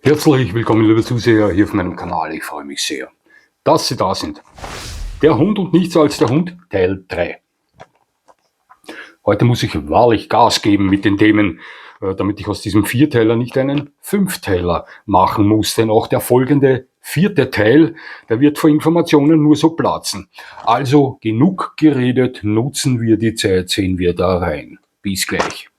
Herzlich willkommen, liebe Zuseher, hier auf meinem Kanal. Ich freue mich sehr, dass Sie da sind. Der Hund und nichts als der Hund, Teil 3. Heute muss ich wahrlich Gas geben mit den Themen, damit ich aus diesem Vierteiler nicht einen Fünfteiler machen muss. Denn auch der folgende 4. Teil, der wird vor Informationen nur so platzen. Also genug geredet, nutzen wir die Zeit, sehen wir da rein. Bis gleich.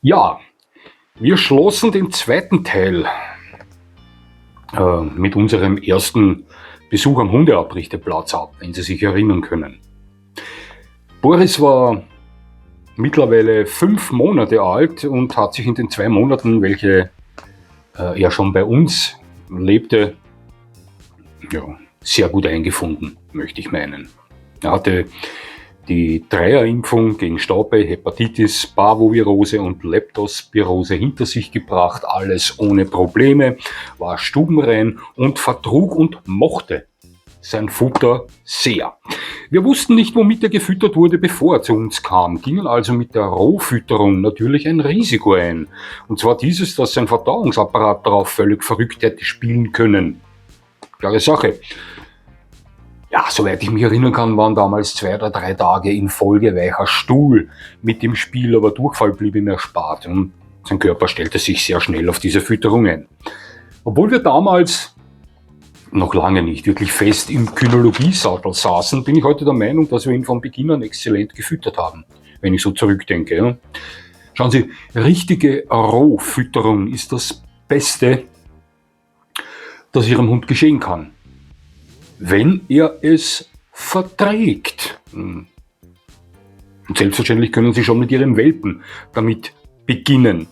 Ja, wir schlossen den 2. Teil mit unserem ersten Besuch am Hundeabrichteplatz ab, wenn Sie sich erinnern können. Boris war mittlerweile 5 Monate alt und hat sich in den 2 Monaten, welche er schon bei uns lebte, sehr gut eingefunden, möchte ich meinen. Er hatte die 3er-Impfung gegen Staubbei, Hepatitis, Parvovirose und Leptospirose hinter sich gebracht, alles ohne Probleme, war stubenrein und vertrug und mochte sein Futter sehr. Wir wussten nicht, womit er gefüttert wurde, bevor er zu uns kam, gingen also mit der Rohfütterung natürlich ein Risiko ein. Und zwar dieses, dass sein Verdauungsapparat darauf völlig verrückt hätte spielen können. Klare Sache. Ja, soweit ich mich erinnern kann, waren damals 2 oder 3 Tage in Folge weicher Stuhl mit dem Spiel, aber Durchfall blieb ihm erspart und sein Körper stellte sich sehr schnell auf diese Fütterung ein. Obwohl wir damals noch lange nicht wirklich fest im Kynologie-Sattel saßen, bin ich heute der Meinung, dass wir ihn von Beginn an exzellent gefüttert haben, wenn ich so zurückdenke. Ja. Schauen Sie, richtige Rohfütterung ist das Beste, das Ihrem Hund geschehen kann, wenn er es verträgt. Und selbstverständlich können Sie schon mit Ihrem Welpen damit beginnen.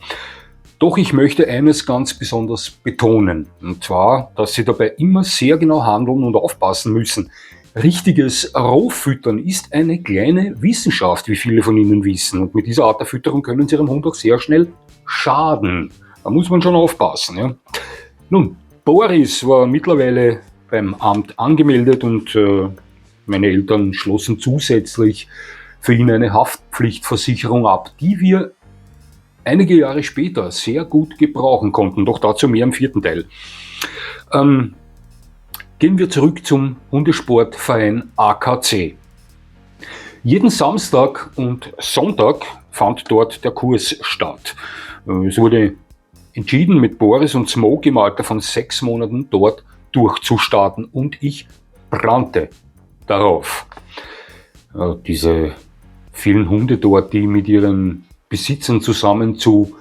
Doch ich möchte eines ganz besonders betonen, und zwar, dass Sie dabei immer sehr genau handeln und aufpassen müssen. Richtiges Rohfüttern ist eine kleine Wissenschaft, wie viele von Ihnen wissen. Und mit dieser Art der Fütterung können Sie Ihrem Hund auch sehr schnell schaden. Da muss man schon aufpassen. Ja. Nun, Boris war mittlerweile beim Amt angemeldet und meine Eltern schlossen zusätzlich für ihn eine Haftpflichtversicherung ab, die wir einige Jahre später sehr gut gebrauchen konnten, doch dazu mehr im 4. Teil. Gehen wir zurück zum Hundesportverein AKC. Jeden Samstag und Sonntag fand dort der Kurs statt. Es wurde entschieden, mit Boris und Smoke im Alter von 6 Monaten dort durchzustarten und ich brannte darauf. Diese vielen Hunde dort, die mit ihren Besitzern zusammen zu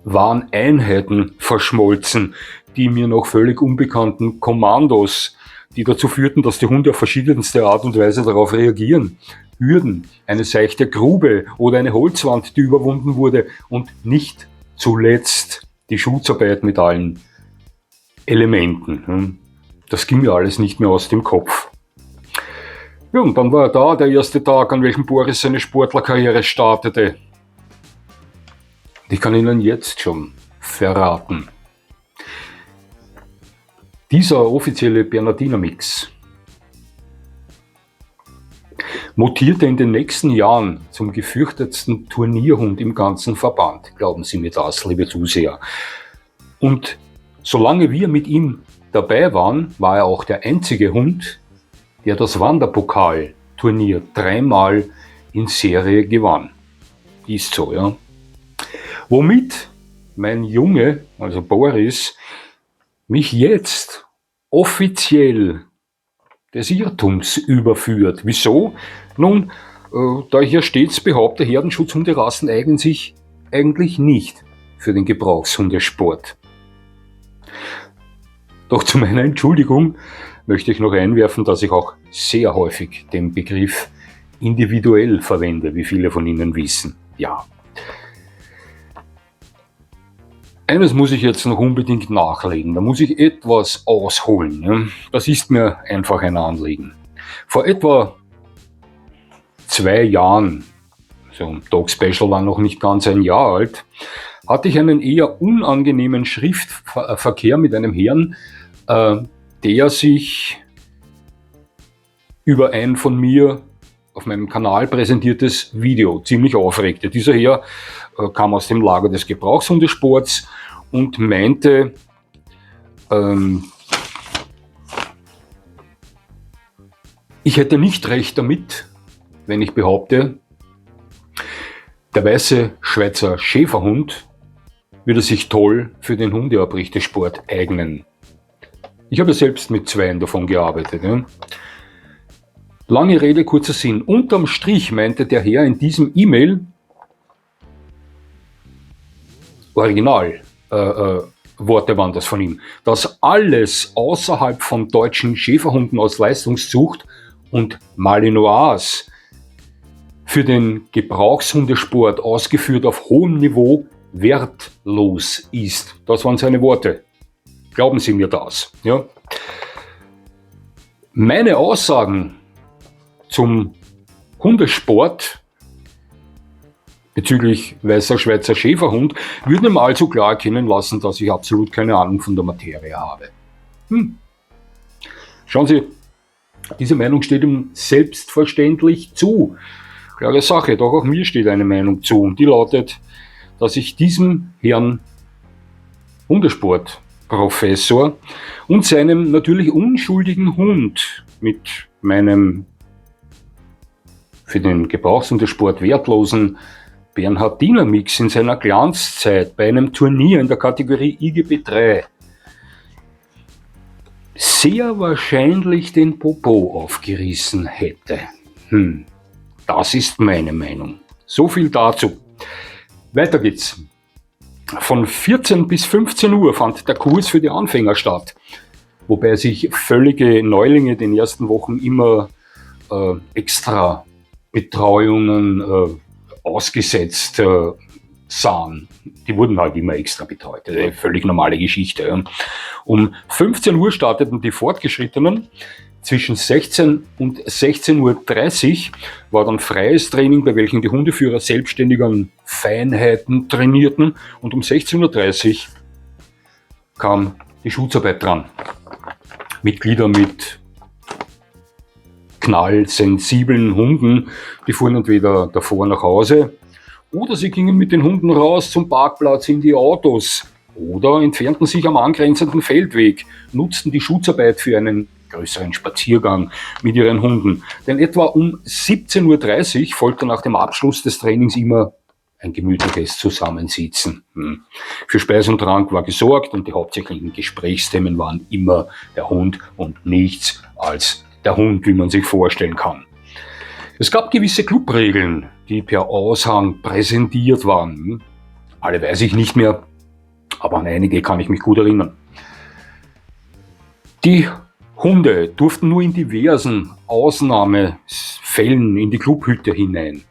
wahren Einheiten verschmolzen, die mir noch völlig unbekannten Kommandos, die dazu führten, dass die Hunde auf verschiedenste Art und Weise darauf reagieren. Hürden, eine seichte Grube oder eine Holzwand, die überwunden wurde und nicht zuletzt die Schutzarbeit mit allen Elementen. Das ging mir alles nicht mehr aus dem Kopf. Ja, und dann war da der erste Tag, an welchem Boris seine Sportlerkarriere startete. Ich kann Ihnen jetzt schon verraten. Dieser offizielle Bernardiner Mix mutierte in den nächsten Jahren zum gefürchtetsten Turnierhund im ganzen Verband. Glauben Sie mir das, liebe Zuseher. Und solange wir mit ihm dabei waren, war er auch der einzige Hund, der das Wanderpokal-Turnier 3-mal in Serie gewann. Ist so, ja. Womit mein Junge, also Boris, mich jetzt offiziell des Irrtums überführt. Wieso? Nun, da ich ja stets behaupte, Herdenschutzhunderassen eignen sich eigentlich nicht für den Gebrauchshundesport. Doch zu meiner Entschuldigung möchte ich noch einwerfen, dass ich auch sehr häufig den Begriff individuell verwende, wie viele von Ihnen wissen. Ja. Eines muss ich jetzt noch unbedingt nachlegen, da muss ich etwas ausholen. Ja? Das ist mir einfach ein Anliegen. Vor etwa 2 Jahren, so ein Dog Special war noch nicht ganz ein Jahr alt, hatte ich einen eher unangenehmen Schriftverkehr mit einem Herrn, der sich über ein von mir auf meinem Kanal präsentiertes Video ziemlich aufregte. Dieser Herr kam aus dem Lager des Gebrauchshundesports und meinte, ich hätte nicht recht damit, wenn ich behaupte, der weiße Schweizer Schäferhund würde sich toll für den Hundeabrichtesport eignen. Ich habe selbst mit 2 davon gearbeitet. Ja. Lange Rede, kurzer Sinn. Unterm Strich meinte der Herr in diesem E-Mail, Original, Worte waren das von ihm, dass alles außerhalb von deutschen Schäferhunden aus Leistungszucht und Malinois für den Gebrauchshundesport ausgeführt auf hohem Niveau wertlos ist. Das waren seine Worte. Glauben Sie mir das? Ja? Meine Aussagen zum Hundesport bezüglich weißer Schweizer Schäferhund würden ihm also klar erkennen lassen, dass ich absolut keine Ahnung von der Materie habe. Schauen Sie, diese Meinung steht ihm selbstverständlich zu. Klare Sache, doch auch mir steht eine Meinung zu und die lautet, dass ich diesem Herrn Hundesportprofessor und seinem natürlich unschuldigen Hund mit meinem für den Gebrauchshundesport wertlosen Bernhardiner Mix in seiner Glanzzeit bei einem Turnier in der Kategorie IGB 3 sehr wahrscheinlich den Popo aufgerissen hätte. Das ist meine Meinung. So viel dazu. Weiter geht's. Von 14 bis 15 Uhr fand der Kurs für die Anfänger statt, wobei sich völlige Neulinge den ersten Wochen immer extra Betreuungen ausgesetzt sahen. Die wurden halt immer extra betreut. Eine völlig normale Geschichte. Um 15 Uhr starteten die Fortgeschrittenen. Zwischen 16 und 16:30 Uhr war dann freies Training, bei welchem die Hundeführer selbstständig an Feinheiten trainierten. Und um 16:30 Uhr kam die Schutzarbeit dran. Mitglieder mit knallsensiblen Hunden, die fuhren entweder davor nach Hause oder sie gingen mit den Hunden raus zum Parkplatz in die Autos oder entfernten sich am angrenzenden Feldweg, nutzten die Schutzarbeit für einen größeren Spaziergang mit ihren Hunden. Denn etwa um 17:30 Uhr folgte nach dem Abschluss des Trainings immer ein gemütliches Zusammensitzen. Für Speis und Trank war gesorgt und die hauptsächlichen Gesprächsthemen waren immer der Hund und nichts als der Hund, wie man sich vorstellen kann. Es gab gewisse Clubregeln, die per Aushang präsentiert waren. Alle weiß ich nicht mehr, aber an einige kann ich mich gut erinnern. Die Hunde durften nur in diversen Ausnahmefällen in die Clubhütte hinein.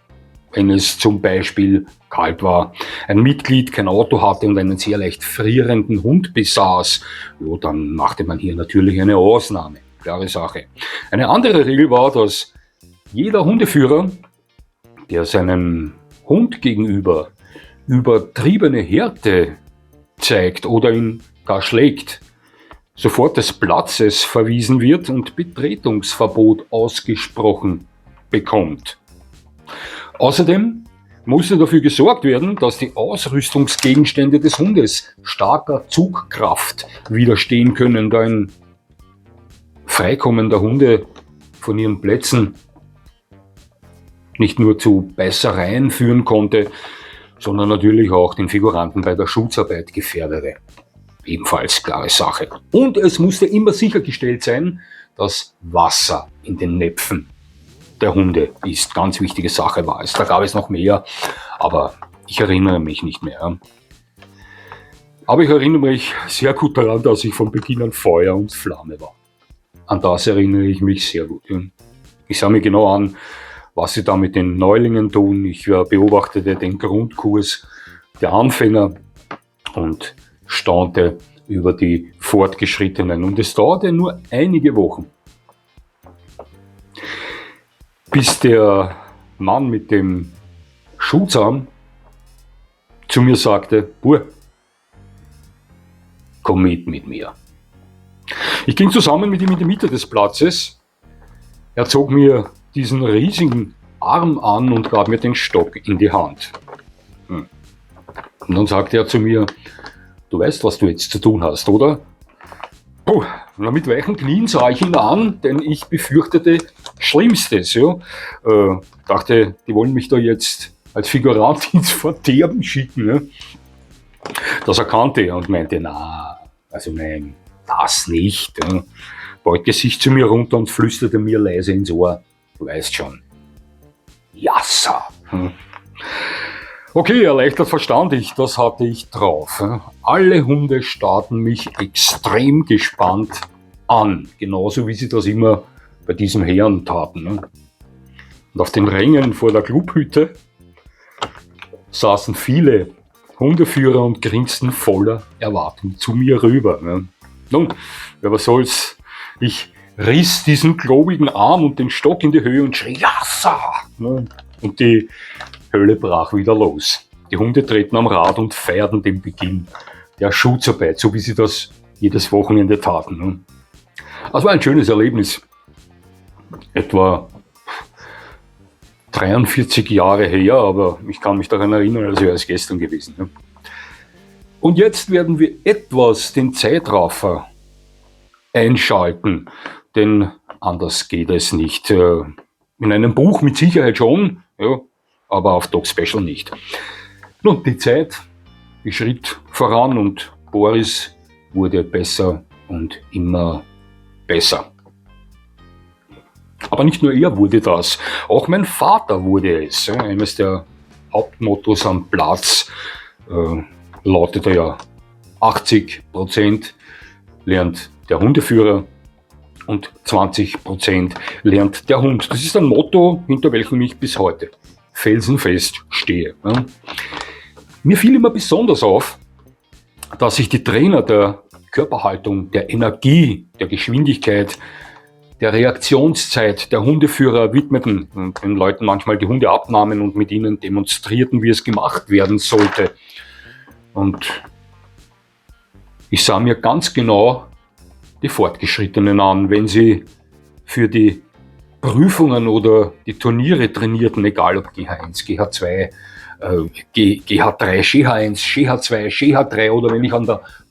Wenn es zum Beispiel kalt war, ein Mitglied kein Auto hatte und einen sehr leicht frierenden Hund besaß, ja, dann machte man hier natürlich eine Ausnahme. Klare Sache. Eine andere Regel war, dass jeder Hundeführer, der seinem Hund gegenüber übertriebene Härte zeigt oder ihn gar schlägt, sofort des Platzes verwiesen wird und Betretungsverbot ausgesprochen bekommt. Außerdem musste dafür gesorgt werden, dass die Ausrüstungsgegenstände des Hundes starker Zugkraft widerstehen können, da ein Freikommen der Hunde von ihren Plätzen nicht nur zu Beißereien führen konnte, sondern natürlich auch den Figuranten bei der Schutzarbeit gefährdete. Ebenfalls klare Sache. Und es musste immer sichergestellt sein, dass Wasser in den Näpfen der Hunde ist. Ganz wichtige Sache war es. Da gab es noch mehr, aber ich erinnere mich nicht mehr. Aber ich erinnere mich sehr gut daran, dass ich von Beginn an Feuer und Flamme war. An das erinnere ich mich sehr gut. Ich sah mir genau an, was sie da mit den Neulingen tun. Ich beobachtete den Grundkurs der Anfänger und staunte über die Fortgeschrittenen. Und es dauerte nur einige Wochen, bis der Mann mit dem Schuhzahn zu mir sagte: Bur, komm mit mir. Ich ging zusammen mit ihm in die Mitte des Platzes. Er zog mir diesen riesigen Arm an und gab mir den Stock in die Hand. Und dann sagte er zu mir: Du weißt, was du jetzt zu tun hast, oder? Puh, mit weichen Knien sah ich ihn an, denn ich befürchtete Schlimmstes. Ja. Dachte, die wollen mich da jetzt als Figurant ins Verderben schicken. Ja. Das erkannte er und meinte: Na, also nein, das nicht. Ja. Beugte sich zu mir runter und flüsterte mir leise ins Ohr: Du weißt schon. Jassa. Okay, erleichtert verstand ich, das hatte ich drauf. Alle Hunde starrten mich extrem gespannt an, genauso wie sie das immer bei diesem Herrn taten. Und auf den Rängen vor der Clubhütte saßen viele Hundeführer und grinsten voller Erwartung zu mir rüber. Nun, was soll's? Ich riss diesen klobigen Arm und den Stock in die Höhe und schrie: Jassa! Und die Hölle brach wieder los. Die Hunde drehten am Rad und feierten den Beginn der Schutzarbeit, so wie sie das jedes Wochenende taten. Das war ein schönes Erlebnis. Etwa 43 Jahre her, aber ich kann mich daran erinnern, als wäre es gestern gewesen. Und jetzt werden wir etwas den Zeitraffer einschalten, denn anders geht es nicht. In einem Buch mit Sicherheit schon, ja, aber auf Dog Special nicht. Nun, die Zeit, die schritt voran und Boris wurde besser und immer besser. Aber nicht nur er wurde das, auch mein Vater wurde es. Eines der Hauptmottos am Platz lautete ja: 80% lernt der Hundeführer und 20% lernt der Hund. Das ist ein Motto, hinter welchem ich bis heute felsenfest stehe. Mir fiel immer besonders auf, dass sich die Trainer der Körperhaltung, der Energie, der Geschwindigkeit, der Reaktionszeit der Hundeführer widmeten und den Leuten manchmal die Hunde abnahmen und mit ihnen demonstrierten, wie es gemacht werden sollte. Und ich sah mir ganz genau die Fortgeschrittenen an, wenn sie für die Prüfungen oder die Turniere trainierten, egal ob GH1, GH2, GH3, GH1, GH2, GH3 oder wenn ich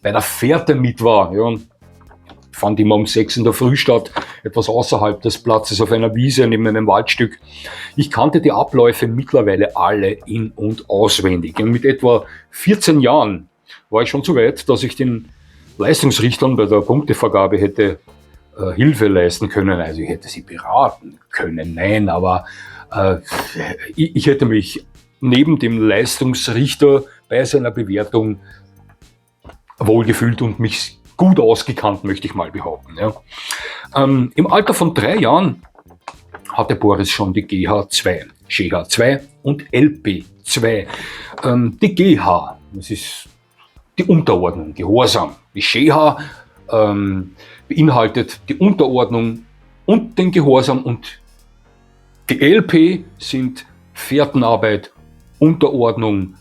bei der Fährte mit war. Ja, fand immer um 6 in der Früh statt, etwas außerhalb des Platzes auf einer Wiese neben einem Waldstück. Ich kannte die Abläufe mittlerweile alle in- und auswendig. Und mit etwa 14 Jahren war ich schon so weit, dass ich den Leistungsrichtern bei der Punktevergabe hätte Hilfe leisten können. Also ich hätte sie beraten können, nein, aber ich hätte mich neben dem Leistungsrichter bei seiner Bewertung wohlgefühlt und mich gut ausgekannt, möchte ich mal behaupten. Ja. Im Alter von 3 Jahren hatte Boris schon die GH2, GH2 und LP2. Die GH, das ist die Unterordnung, Gehorsam. Die GH beinhaltet die Unterordnung und den Gehorsam, und die LP sind Fährtenarbeit, Unterordnung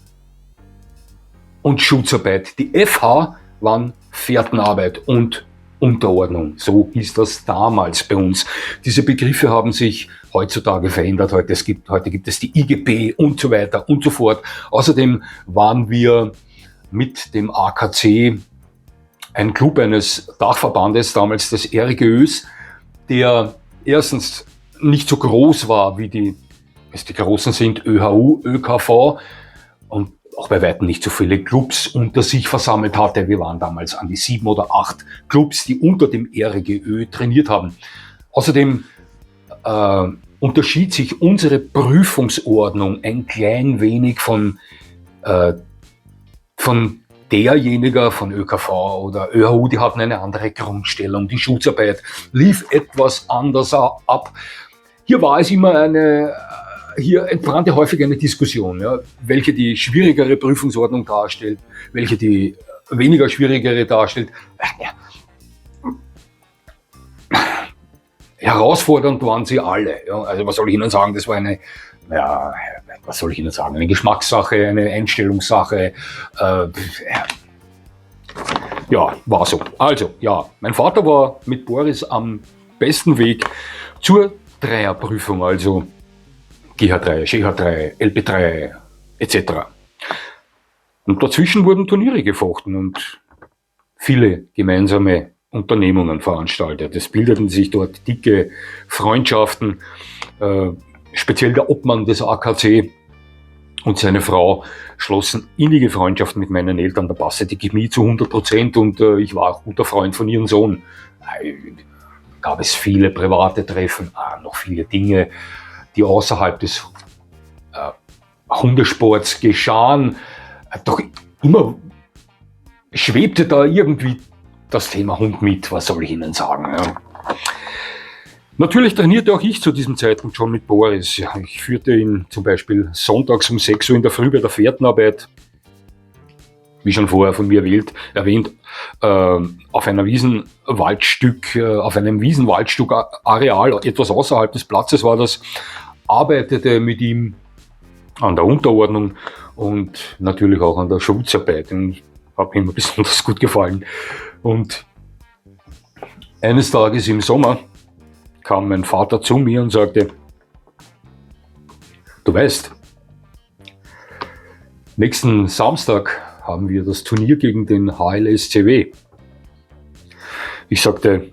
und Schutzarbeit. Die FH waren Fährtenarbeit und Unterordnung. So hieß das damals bei uns. Diese Begriffe haben sich heutzutage verändert. Heute gibt es die IGP und so weiter und so fort. Außerdem waren wir mit dem AKC ein Club eines Dachverbandes, damals des RGÖs, der erstens nicht so groß war wie die großen sind, ÖHU, ÖKV, und auch bei weitem nicht so viele Clubs unter sich versammelt hatte. Wir waren damals an die 7 oder 8 Clubs, die unter dem RGÖ trainiert haben. Außerdem unterschied sich unsere Prüfungsordnung ein klein wenig von derjenigen von ÖKV oder ÖHU. Die hatten eine andere Grundstellung. Die Schutzarbeit lief etwas anders ab. Hier entbrannte häufig eine Diskussion, ja, welche die schwierigere Prüfungsordnung darstellt, welche die weniger schwierigere darstellt. Herausfordernd waren sie alle. Ja. Also was soll ich Ihnen sagen, das war eine Geschmackssache, eine Einstellungssache. Ja, war so. Also, ja, mein Vater war mit Boris am besten Weg zur Dreierprüfung, also GH3, GH3, LP3 etc. Und dazwischen wurden Turniere gefochten und viele gemeinsame Unternehmungen veranstaltet. Es bildeten sich dort dicke Freundschaften, speziell der Obmann des AKC und seine Frau schlossen innige Freundschaften mit meinen Eltern. Da passte die Chemie zu 100% und ich war auch guter Freund von ihrem Sohn. Gab es viele private Treffen, noch viele Dinge, die außerhalb des Hundesports geschahen. Doch immer schwebte da irgendwie das Thema Hund mit, was soll ich Ihnen sagen. Ja. Natürlich trainierte auch ich zu diesem Zeitpunkt schon mit Boris. Ja, ich führte ihn zum Beispiel sonntags um 6 Uhr in der Früh bei der Fährtenarbeit, wie schon vorher von mir erwähnt, auf einem Wiesenwaldstück Areal, etwas außerhalb des Platzes war das, arbeitete mit ihm an der Unterordnung und natürlich auch an der Schutzarbeit. Und hat mir immer besonders gut gefallen. Und eines Tages im Sommer kam mein Vater zu mir und sagte, du weißt, nächsten Samstag haben wir das Turnier gegen den HLSCW. Ich sagte,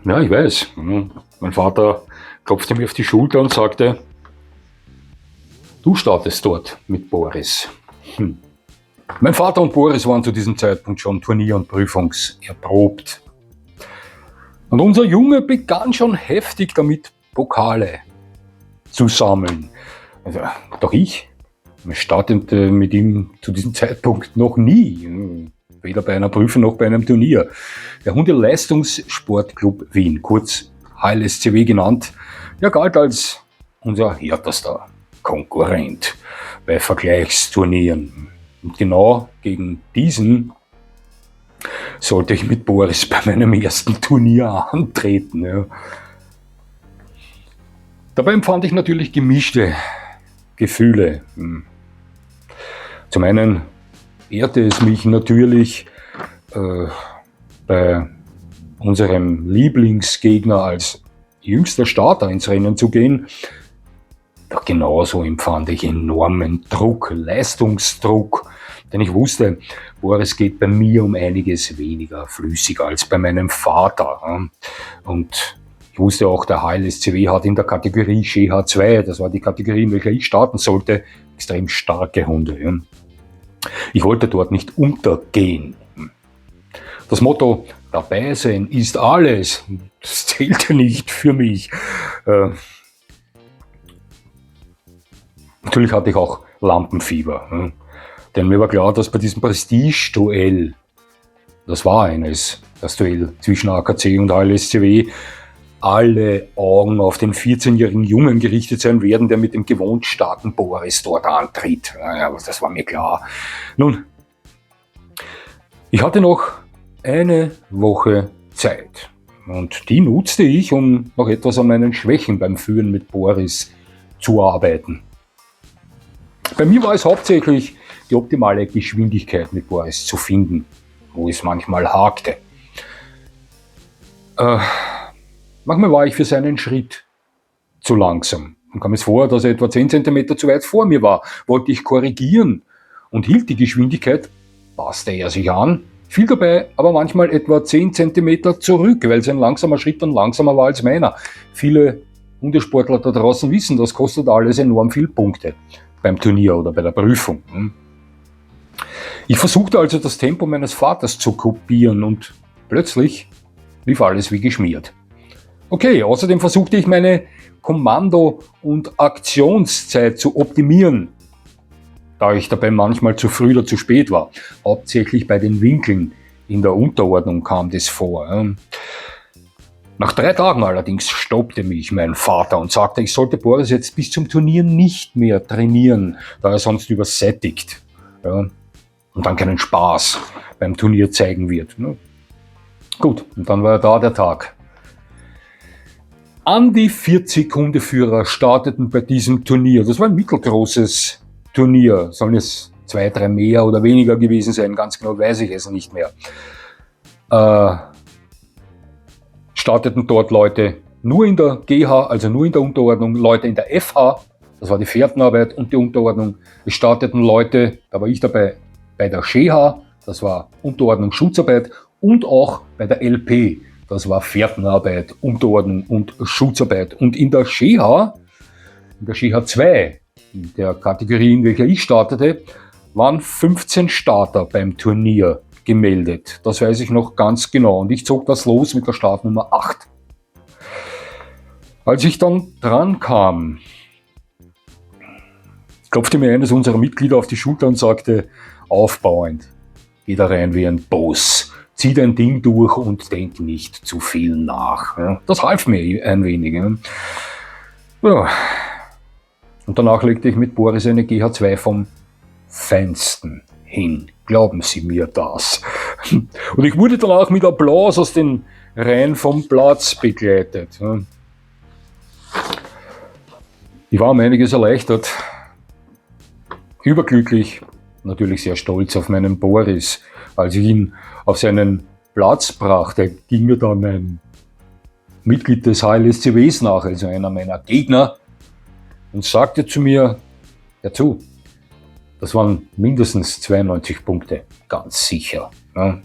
ja, ich weiß. Mein Vater klopfte mir auf die Schulter und sagte, du startest dort mit Boris. Mein Vater und Boris waren zu diesem Zeitpunkt schon Turnier- und prüfungserprobt. Und unser Junge begann schon heftig damit, Pokale zu sammeln. Also, doch ich startete mit ihm zu diesem Zeitpunkt noch nie, weder bei einer Prüfung noch bei einem Turnier. Der Hundeleistungssportclub Wien, kurz HLSCW genannt, galt als unser härtester Konkurrent bei Vergleichsturnieren. Und genau gegen diesen sollte ich mit Boris bei meinem ersten Turnier antreten. Ja. Dabei empfand ich natürlich gemischte Gefühle. Zum einen ehrte es mich natürlich, bei unserem Lieblingsgegner als jüngster Starter ins Rennen zu gehen. Doch genauso empfand ich enormen Druck, Leistungsdruck, denn ich wusste, Boris geht bei mir um einiges weniger flüssig als bei meinem Vater. Und ich wusste auch, der HLSCW hat in der Kategorie GH2, das war die Kategorie, in welcher ich starten sollte, extrem starke Hunde. Ich wollte dort nicht untergehen. Das Motto, dabei sein ist alles, das zählte nicht für mich. Natürlich hatte ich auch Lampenfieber. Denn mir war klar, dass bei diesem Prestige-Duell, das war eines, das Duell zwischen AKC und HLSCW, alle Augen auf den 14-jährigen Jungen gerichtet sein werden, der mit dem gewohnt starken Boris dort antritt. Ja, das war mir klar. Nun, ich hatte noch eine Woche Zeit und die nutzte ich, um noch etwas an meinen Schwächen beim Führen mit Boris zu arbeiten. Bei mir war es hauptsächlich die optimale Geschwindigkeit mit Boris zu finden, wo es manchmal hakte. Manchmal war ich für seinen Schritt zu langsam. Dann kam es vor, dass er etwa 10 cm zu weit vor mir war. Wollte ich korrigieren und hielt die Geschwindigkeit, passte er sich an, fiel dabei aber manchmal etwa 10 cm zurück, weil sein langsamer Schritt dann langsamer war als meiner. Viele Hundesportler da draußen wissen, das kostet alles enorm viel Punkte beim Turnier oder bei der Prüfung. Ich versuchte also das Tempo meines Vaters zu kopieren und plötzlich lief alles wie geschmiert. Okay, außerdem versuchte ich meine Kommando- und Aktionszeit zu optimieren, da ich dabei manchmal zu früh oder zu spät war. Hauptsächlich bei den Winkeln in der Unterordnung kam das vor. Nach 3 Tagen allerdings stoppte mich mein Vater und sagte, ich sollte Boris jetzt bis zum Turnier nicht mehr trainieren, da er sonst übersättigt. Ja. und dann keinen Spaß beim Turnier zeigen wird. Ne? Gut, und dann war da der Tag. An die 40 Hundeführer starteten bei diesem Turnier. Das war ein mittelgroßes Turnier. Sollen es 2, 3 mehr oder weniger gewesen sein? Ganz genau weiß ich es nicht mehr. Starteten dort Leute nur in der GH, also nur in der Unterordnung, Leute in der FH, das war die Fährtenarbeit und die Unterordnung. Es starteten Leute, da war ich dabei, bei der SCH, das war Unterordnung Schutzarbeit, und auch bei der LP, das war Fährtenarbeit, Unterordnung und Schutzarbeit. Und in der SCH 2, in der Kategorie, in welcher ich startete, waren 15 Starter beim Turnier gemeldet. Das weiß ich noch ganz genau. Und ich zog das los mit der Startnummer 8. Als ich dann dran kam, klopfte mir eines unserer Mitglieder auf die Schulter und sagte, aufbauend, geh da rein wie ein Boss, zieh dein Ding durch und denk nicht zu viel nach. Das half mir ein wenig. Ja. Und danach legte ich mit Boris eine GH2 vom Feinsten hin. Glauben Sie mir das. Und ich wurde danach mit Applaus aus den Reihen vom Platz begleitet. Ich war um einiges erleichtert, überglücklich, natürlich sehr stolz auf meinen Boris. Als ich ihn auf seinen Platz brachte, ging mir dann ein Mitglied des HLSCWs nach, also einer meiner Gegner, und sagte zu mir, hör zu, das waren mindestens 92 Punkte, ganz sicher. Ja.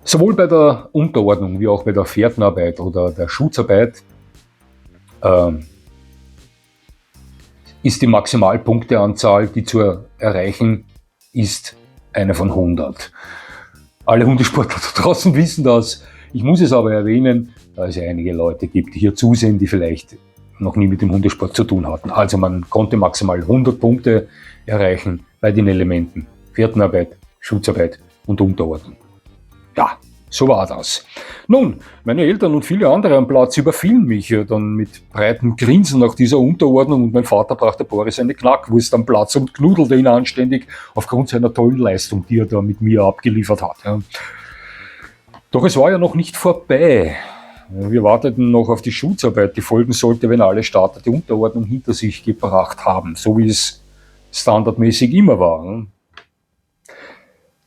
Sowohl bei der Unterordnung wie auch bei der Fährtenarbeit oder der Schutzarbeit ist die Maximalpunkteanzahl, die zu erreichen ist, eine von 100. Alle Hundesportler da draußen wissen das. Ich muss es aber erwähnen, da es ja einige Leute gibt, die hier zusehen, die vielleicht noch nie mit dem Hundesport zu tun hatten. Also man konnte maximal 100 Punkte erreichen bei den Elementen Fährtenarbeit, Schutzarbeit und Unterordnung. Ja, so war das. Nun, meine Eltern und viele andere am Platz überfielen mich dann mit breitem Grinsen nach dieser Unterordnung und mein Vater brachte Boris eine Knackwurst am Platz und knudelte ihn anständig aufgrund seiner tollen Leistung, die er da mit mir abgeliefert hat. Ja. Doch es war ja noch nicht vorbei. Wir warteten noch auf die Schutzarbeit, die folgen sollte, wenn alle Starter die Unterordnung hinter sich gebracht haben, so wie es standardmäßig immer war.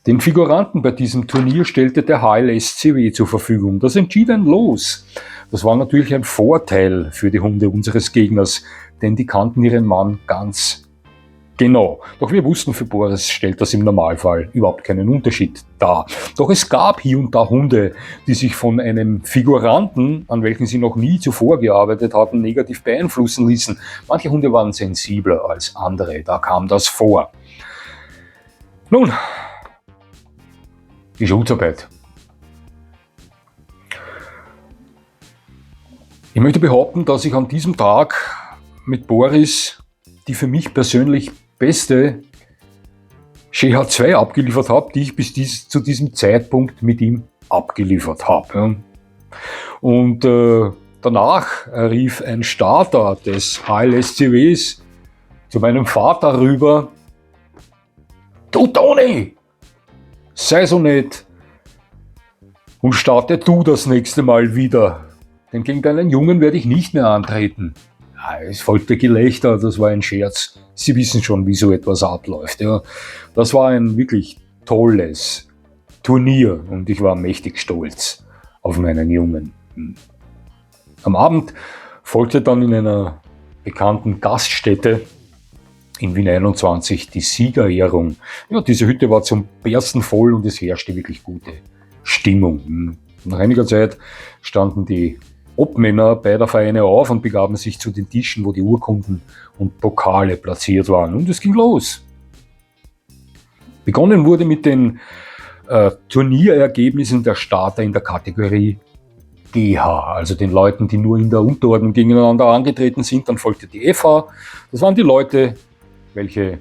Den Figuranten bei diesem Turnier stellte der HLSCW zur Verfügung. Das entschied ein Los. Das war natürlich ein Vorteil für die Hunde unseres Gegners, denn die kannten ihren Mann ganz genau. Doch wir wussten, für Boris stellt das im Normalfall überhaupt keinen Unterschied dar. Doch es gab hier und da Hunde, die sich von einem Figuranten, an welchen sie noch nie zuvor gearbeitet hatten, negativ beeinflussen ließen. Manche Hunde waren sensibler als andere, da kam das vor. Nun, die Schutzarbeit. Ich möchte behaupten, dass ich an diesem Tag mit Boris die für mich persönlich beste GH2 abgeliefert habe, die ich bis zu diesem Zeitpunkt mit ihm abgeliefert habe. Und danach rief ein Starter des HLSCWs zu meinem Vater rüber, du Toni, sei so nett und starte du das nächste Mal wieder, denn gegen deinen Jungen werde ich nicht mehr antreten. Ja, es folgte Gelächter, das war ein Scherz. Sie wissen schon, wie so etwas abläuft. Ja. Das war ein wirklich tolles Turnier und ich war mächtig stolz auf meinen Jungen. Am Abend folgte dann in einer bekannten Gaststätte in Wien 21 die Siegerehrung. Ja, diese Hütte war zum Bersten voll und es herrschte wirklich gute Stimmung. Nach einiger Zeit standen die Obmänner beider Vereine auf und begaben sich zu den Tischen, wo die Urkunden und Pokale platziert waren. Und es ging los. Begonnen wurde mit den Turnierergebnissen der Starter in der Kategorie GH, also den Leuten, die nur in der Unterordnung gegeneinander angetreten sind. Dann folgte die FH. Das waren die Leute, welche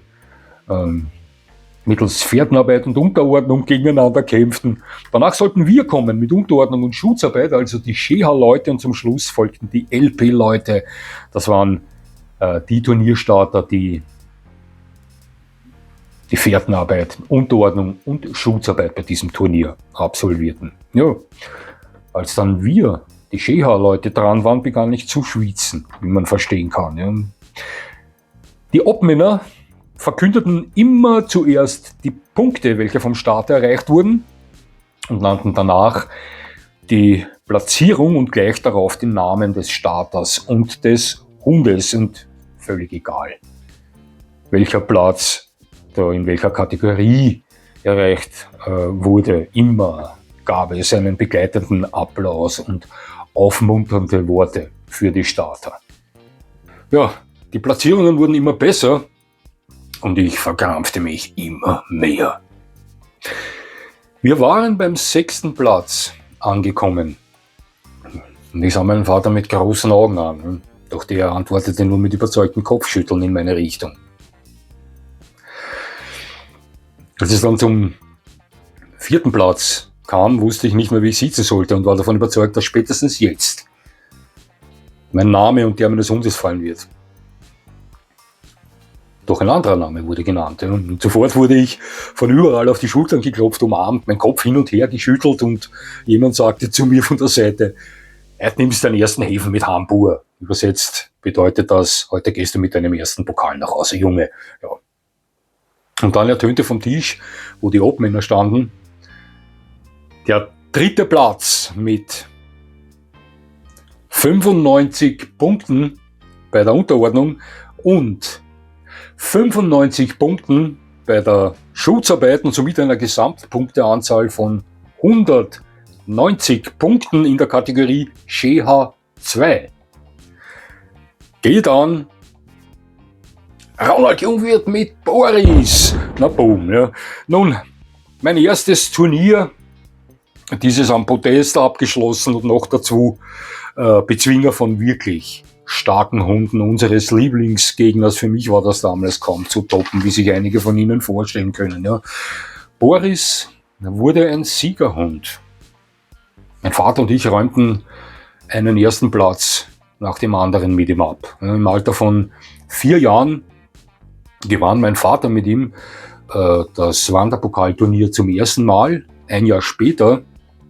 mittels Fährtenarbeit und Unterordnung gegeneinander kämpften. Danach sollten wir kommen mit Unterordnung und Schutzarbeit, also die SCH-Leute, und zum Schluss folgten die LP-Leute. Das waren die Turnierstarter, die die Fährtenarbeit, Unterordnung und Schutzarbeit bei diesem Turnier absolvierten. Ja, als dann wir, die Scheha-Leute, dran waren, begann ich zu schwitzen, wie man verstehen kann. Ja. Die Obmänner verkündeten immer zuerst die Punkte, welche vom Start erreicht wurden, und nannten danach die Platzierung und gleich darauf den Namen des Starters und des Hundes, und völlig egal, welcher Platz da in welcher Kategorie erreicht wurde. Immer gab es einen begleitenden Applaus und aufmunternde Worte für die Starter. Ja, die Platzierungen wurden immer besser und ich verkrampfte mich immer mehr. Wir waren beim 6. Platz angekommen. Und ich sah meinen Vater mit großen Augen an, doch der antwortete nur mit überzeugtem Kopfschütteln in meine Richtung. Als es dann zum 4. Platz kam, wusste ich nicht mehr, wie ich sitzen sollte, und war davon überzeugt, dass spätestens jetzt mein Name und der meines Hundes fallen wird. Doch ein anderer Name wurde genannt, und sofort wurde ich von überall auf die Schultern geklopft, umarmt, mein Kopf hin und her geschüttelt, und jemand sagte zu mir von der Seite: „Heute nimmst du deinen ersten Hefen mit Hamburg." Übersetzt bedeutet das: „Heute gehst du mit deinem ersten Pokal nach Hause, Junge." Ja. Und dann ertönte vom Tisch, wo die Obmänner standen, der 3. Platz mit 95 Punkten bei der Unterordnung und 95 Punkten bei der Schutzarbeit und somit einer Gesamtpunkteanzahl von 190 Punkten in der Kategorie Scheha 2. Geht an Ronald Jungwirth mit Boris. Na boom, ja. Nun, mein erstes Turnier, dieses am Podest abgeschlossen, und noch dazu Bezwinger von wirklich starken Hunden unseres Lieblingsgegners. Für mich war das damals kaum zu toppen, wie sich einige von Ihnen vorstellen können. Ja. Boris wurde ein Siegerhund. Mein Vater und ich räumten einen ersten Platz nach dem anderen mit ihm ab. Im Alter von 4 Jahren gewann mein Vater mit ihm das Wanderpokalturnier zum ersten Mal. Ein Jahr später,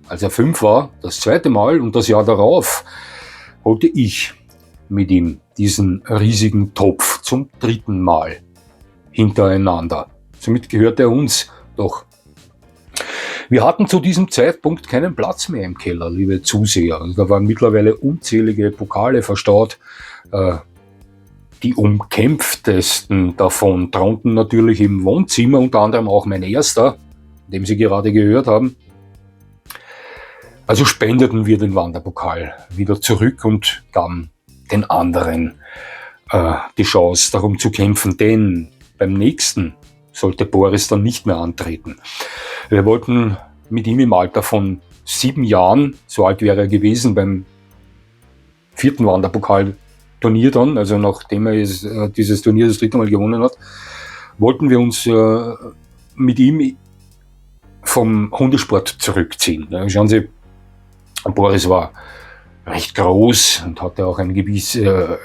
als er 5 war, das zweite Mal, und das Jahr darauf holte ich mit ihm diesen riesigen Topf zum 3. Mal hintereinander. Somit gehörte er uns. Doch wir hatten zu diesem Zeitpunkt keinen Platz mehr im Keller, liebe Zuseher. Da waren mittlerweile unzählige Pokale verstaut. Die umkämpftesten davon thronten natürlich im Wohnzimmer, unter anderem auch mein erster, den Sie gerade gehört haben. Also spendeten wir den Wanderpokal wieder zurück und gaben den anderen die Chance, darum zu kämpfen, denn beim nächsten sollte Boris dann nicht mehr antreten. Wir wollten mit ihm im Alter von 7 Jahren, so alt wäre er gewesen beim 4. Wanderpokalturnier dann, also nachdem er dieses Turnier das 3. Mal gewonnen hat, wollten wir uns mit ihm vom Hundesport zurückziehen. Schauen Sie, Boris war recht groß und hatte auch eine gewisse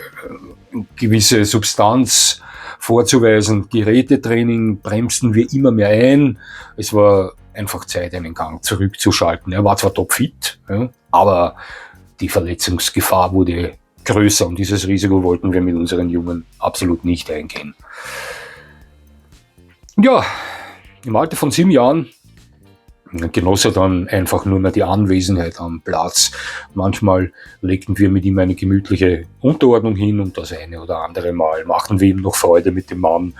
Substanz vorzuweisen. Gerätetraining bremsten wir immer mehr ein. Es war einfach Zeit, einen Gang zurückzuschalten. Er war zwar topfit, ja, aber die Verletzungsgefahr wurde größer, und dieses Risiko wollten wir mit unseren Jungen absolut nicht eingehen. Ja, im Alter von 7 Jahren genoss er dann einfach nur mehr die Anwesenheit am Platz. Manchmal legten wir mit ihm eine gemütliche Unterordnung hin, und das eine oder andere Mal machten wir ihm noch Freude mit dem Mann,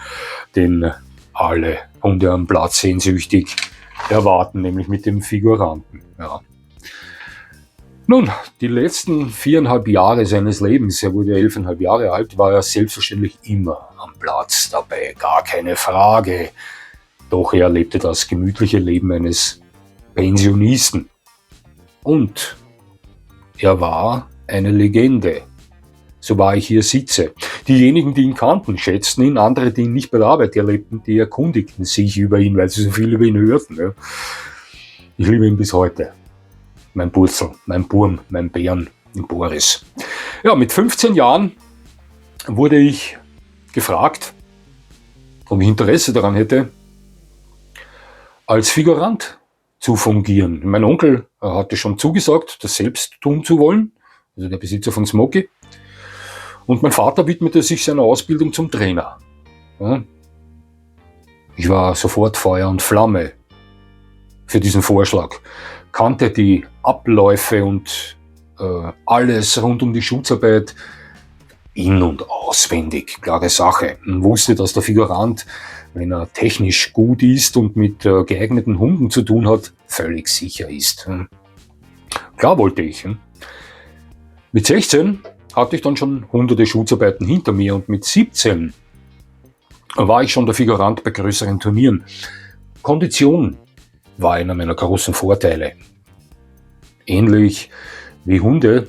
den alle Hunde am Platz sehnsüchtig erwarten, nämlich mit dem Figuranten. Ja. Nun, die letzten 4,5 Jahre seines Lebens, er wurde 11,5 Jahre alt, war er selbstverständlich immer am Platz dabei, gar keine Frage. Doch er lebte das gemütliche Leben eines Pensionisten. Und er war eine Legende. So wahr ich hier sitze. Diejenigen, die ihn kannten, schätzten ihn, andere, die ihn nicht bei der Arbeit erlebten, die erkundigten sich über ihn, weil sie so viel über ihn hörten. Ja. Ich liebe ihn bis heute. Mein Burzel, mein Burm, mein Bären, den Boris. Ja, mit 15 Jahren wurde ich gefragt, ob ich Interesse daran hätte, als Figurant zu fungieren. Mein Onkel hatte schon zugesagt, das selbst tun zu wollen, also der Besitzer von Smoky. Und mein Vater widmete sich seiner Ausbildung zum Trainer. Ja. Ich war sofort Feuer und Flamme für diesen Vorschlag, kannte die Abläufe und alles rund um die Schutzarbeit in- und auswendig, klare Sache. Man wusste, dass der Figurant, wenn er technisch gut ist und mit geeigneten Hunden zu tun hat, völlig sicher ist. Klar wollte ich. Mit 16 hatte ich dann schon hunderte Schutzarbeiten hinter mir und mit 17 war ich schon der Figurant bei größeren Turnieren. Kondition war einer meiner großen Vorteile. Ähnlich wie Hunde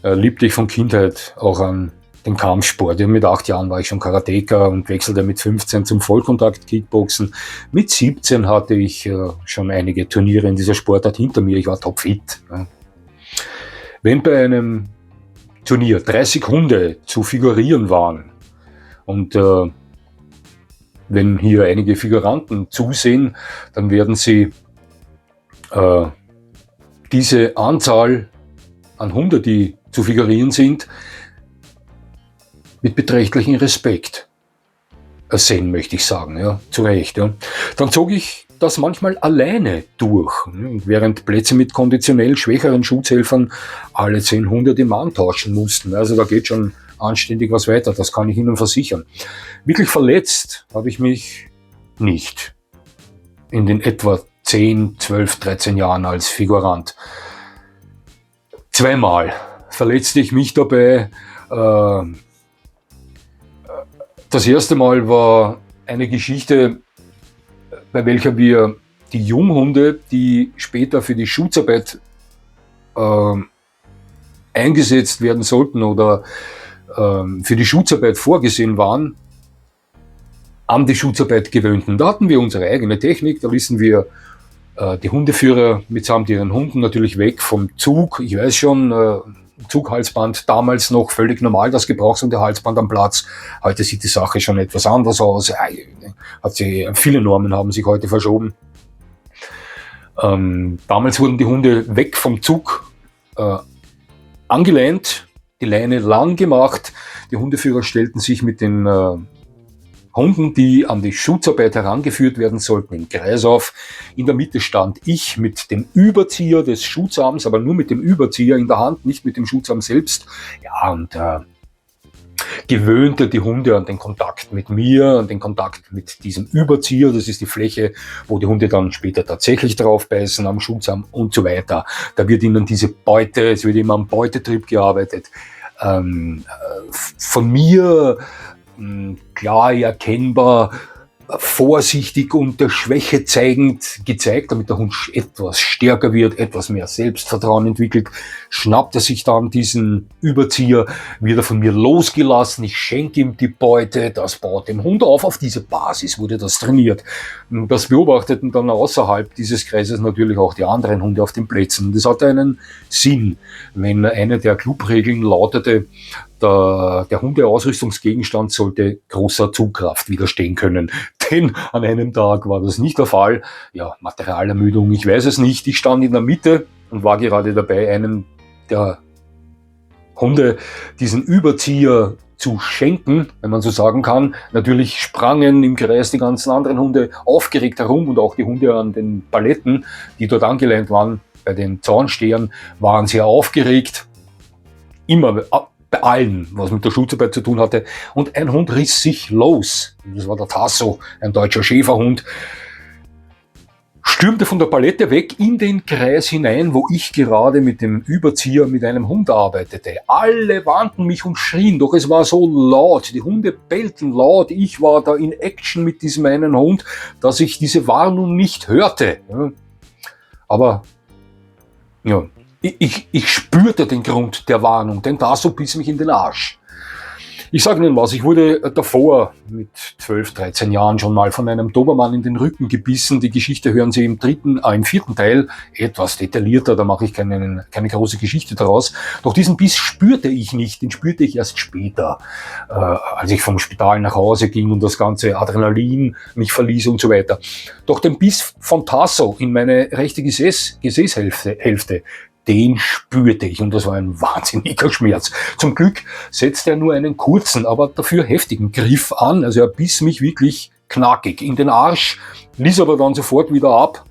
liebte ich von Kindheit auch an den Kampfsport. Mit 8 Jahren war ich schon Karateka und wechselte mit 15 zum Vollkontakt-Kickboxen. Mit 17 hatte ich schon einige Turniere in dieser Sportart hinter mir. Ich war topfit. Wenn bei einem Turnier 30 Hunde zu figurieren waren und wenn hier einige Figuranten zusehen, dann werden sie diese Anzahl an Hunde, die zu figurieren sind, mit beträchtlichem Respekt sehen, möchte ich sagen, ja, zu Recht. Ja. Dann zog ich das manchmal alleine durch, während Plätze mit konditionell schwächeren Schutzhelfern alle 10 Hunde den Mann tauschen mussten. Also da geht schon anständig was weiter, das kann ich Ihnen versichern. Wirklich verletzt habe ich mich nicht in den etwa 10, 12, 13 Jahren als Figurant. Zweimal verletzte ich mich dabei. Das erste Mal war eine Geschichte, bei welcher wir die Junghunde, die später für die Schutzarbeit eingesetzt werden sollten oder für die Schutzarbeit vorgesehen waren, an die Schutzarbeit gewöhnten. Da hatten wir unsere eigene Technik, da ließen wir die Hundeführer mitsamt ihren Hunden natürlich weg vom Zug. Ich weiß schon, Zughalsband, damals noch völlig normal, das Gebrauchshundehalsband am Platz. Heute sieht die Sache schon etwas anders aus. Viele Normen haben sich heute verschoben. Damals wurden die Hunde weg vom Zug angeleint, die Leine lang gemacht. Die Hundeführer stellten sich mit den Hunden, die an die Schutzarbeit herangeführt werden sollten, im Kreis auf. In der Mitte stand ich mit dem Überzieher des Schutzarms, aber nur mit dem Überzieher in der Hand, nicht mit dem Schutzarm selbst. Ja, und gewöhnte die Hunde an den Kontakt mit mir, an den Kontakt mit diesem Überzieher. Das ist die Fläche, wo die Hunde dann später tatsächlich drauf beißen, am Schutzarm und so weiter. Da wird ihnen diese Beute, es wird immer am Beutetrieb gearbeitet. Von mir klar erkennbar, vorsichtig und der Schwäche zeigend gezeigt, damit der Hund etwas stärker wird, etwas mehr Selbstvertrauen entwickelt, schnappt er sich dann diesen Überzieher, wird er von mir losgelassen, ich schenke ihm die Beute, das baut dem Hund auf diese Basis wurde das trainiert. Das beobachteten dann außerhalb dieses Kreises natürlich auch die anderen Hunde auf den Plätzen. Das hatte einen Sinn, wenn eine der Clubregeln lautete, der Hundeausrüstungsgegenstand sollte großer Zugkraft widerstehen können. Denn an einem Tag war das nicht der Fall. Ja, Materialermüdung, ich weiß es nicht. Ich stand in der Mitte und war gerade dabei, einem der Hunde diesen Überzieher zu schenken, wenn man so sagen kann. Natürlich sprangen im Kreis die ganzen anderen Hunde aufgeregt herum und auch die Hunde an den Paletten, die dort angeleint waren, bei den Zaunstehern, waren sehr aufgeregt. Immer bei allen, was mit der Schutzarbeit zu tun hatte. Und ein Hund riss sich los. Das war der Tasso, ein deutscher Schäferhund. Stürmte von der Palette weg in den Kreis hinein, wo ich gerade mit dem Überzieher mit einem Hund arbeitete. Alle warnten mich und schrien, doch es war so laut. Die Hunde bellten laut. Ich war da in Action mit diesem einen Hund, dass ich diese Warnung nicht hörte. Aber ja, ich spürte den Grund der Warnung, denn Tasso biss mich in den Arsch. Ich sage Ihnen was, ich wurde davor mit 12, 13 Jahren schon mal von einem Dobermann in den Rücken gebissen. Die Geschichte hören Sie im vierten Teil, etwas detaillierter, da mache ich keine große Geschichte daraus. Doch diesen Biss spürte ich nicht, den spürte ich erst später, als ich vom Spital nach Hause ging und das ganze Adrenalin mich verließ und so weiter. Doch den Biss von Tasso in meine rechte Gesäßhälfte, den spürte ich und das war ein wahnsinniger Schmerz. Zum Glück setzte er nur einen kurzen, aber dafür heftigen Griff an. Also er biss mich wirklich knackig in den Arsch, ließ aber dann sofort wieder ab.